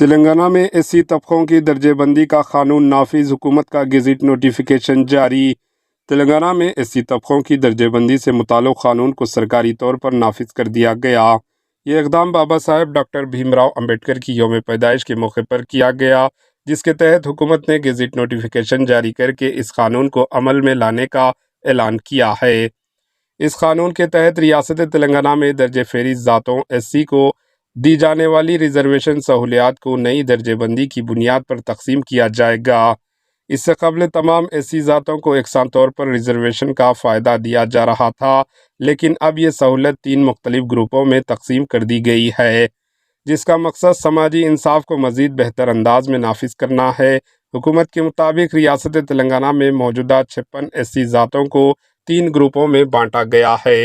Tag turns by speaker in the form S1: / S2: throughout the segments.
S1: تلنگانہ میں SC طبقوں کی درجہ بندی کا قانون نافذ، حکومت کا گزٹ نوٹیفیکیشن جاری۔ تلنگانہ میں SC طبقوں کی درجہ بندی سے متعلق قانون کو سرکاری طور پر نافذ کر دیا گیا۔ یہ اقدام بابا صاحب ڈاکٹر بھیم راؤ امبیڈکر کی یوم پیدائش کے موقع پر کیا گیا، جس کے تحت حکومت نے گزٹ نوٹیفیکیشن جاری کر کے اس قانون کو عمل میں لانے کا اعلان کیا ہے۔ اس قانون کے تحت ریاست تلنگانہ میں درجہ فہرست ذاتوں SC کو دی جانے والی ریزرویشن سہولیات کو نئی درجہ بندی کی بنیاد پر تقسیم کیا جائے گا۔ اس سے قبل تمام SC ذاتوں کو یکساں طور پر ریزرویشن کا فائدہ دیا جا رہا تھا، لیکن اب یہ سہولت 3 مختلف گروپوں میں تقسیم کر دی گئی ہے، جس کا مقصد سماجی انصاف کو مزید بہتر انداز میں نافذ کرنا ہے۔ حکومت کے مطابق ریاست تلنگانہ میں موجودہ 56 SC ذاتوں کو 3 گروپوں میں بانٹا گیا ہے۔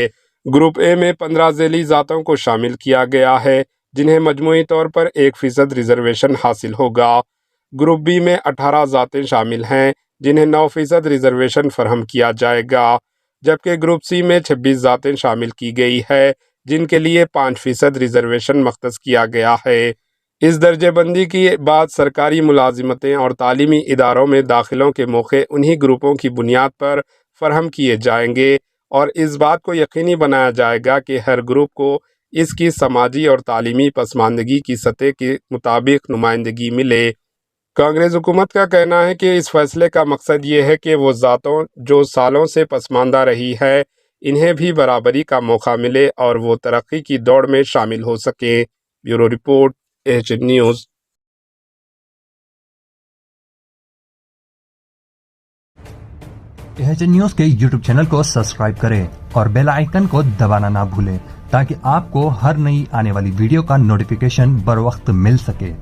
S1: گروپ A میں 15 ذیلی ذاتوں کو شامل کیا گیا ہے، جنہیں مجموعی طور پر 1% ریزرویشن حاصل ہوگا۔ گروپ B میں 18 ذاتیں شامل ہیں، جنہیں 9% ریزرویشن فراہم کیا جائے گا، جبکہ گروپ C میں 26 ذاتیں شامل کی گئی ہے، جن کے لیے 5% ریزرویشن مختص کیا گیا ہے۔ اس درجہ بندی کے بعد سرکاری ملازمتیں اور تعلیمی اداروں میں داخلوں کے موقع انہی گروپوں کی بنیاد پر فراہم کیے جائیں گے، اور اس بات کو یقینی بنایا جائے گا کہ ہر گروپ کو اس کی سماجی اور تعلیمی پسماندگی کی سطح کے مطابق نمائندگی ملے۔ کانگریس حکومت کا کہنا ہے کہ اس فیصلے کا مقصد یہ ہے کہ وہ ذاتوں جو سالوں سے پسماندہ رہی ہے، انہیں بھی برابری کا موقع ملے اور وہ ترقی کی دوڑ میں شامل ہو سکیں۔ Bureau report, AHN news.
S2: AHN news کے YouTube چینل کو سبسکرائب کریں اور بیل آئیکن کو دبانا نہ بھولیں تاکہ آپ کو ہر نئی آنے والی ویڈیو کا نوٹیفیکیشن بر وقت مل سکے۔